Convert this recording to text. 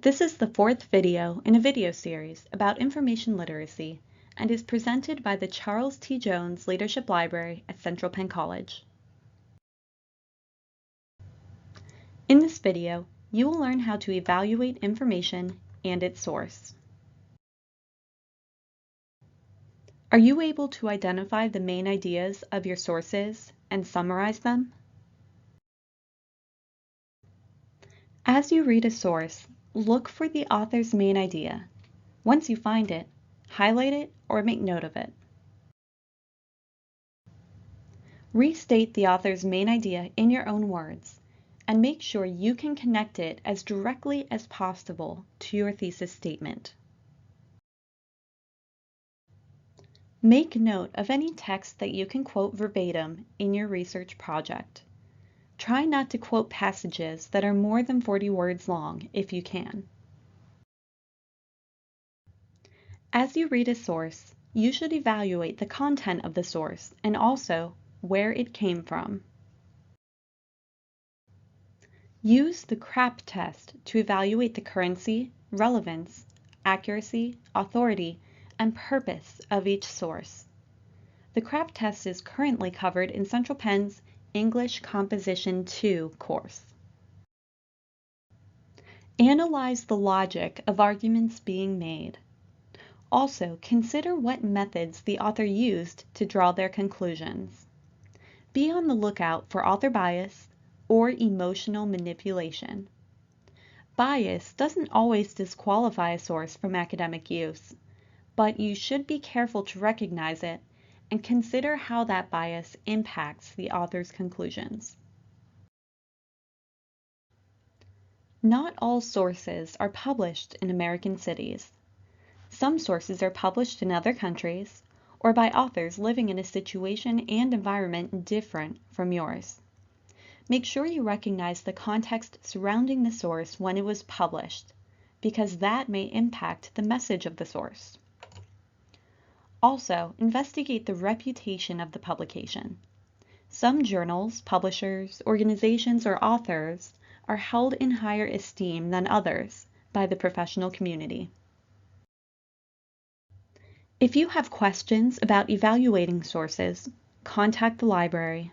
This is the fourth video in a video series about information literacy and is presented by the Charles T. Jones Leadership Library at Central Penn College. In this video, you will learn how to evaluate information and its source. Are you able to identify the main ideas of your sources and summarize them? As you read a source, look for the author's main idea. Once you find it, highlight it or make note of it. Restate the author's main idea in your own words, and make sure you can connect it as directly as possible to your thesis statement. Make note of any text that you can quote verbatim in your research project. Try not to quote passages that are more than 40 words long if you can. As you read a source, you should evaluate the content of the source and also where it came from. Use the CRAP test to evaluate the currency, relevance, accuracy, authority, and purpose of each source. The CRAP test is currently covered in Central Penn's English Composition 2 course. Analyze the logic of arguments being made. Also, consider what methods the author used to draw their conclusions. Be on the lookout for author bias or emotional manipulation. Bias doesn't always disqualify a source from academic use, but you should be careful to recognize it and consider how that bias impacts the author's conclusions. Not all sources are published in American cities. Some sources are published in other countries or by authors living in a situation and environment different from yours. Make sure you recognize the context surrounding the source when it was published, because that may impact the message of the source. Also, investigate the reputation of the publication. Some journals, publishers, organizations, or authors are held in higher esteem than others by the professional community. If you have questions about evaluating sources, contact the library.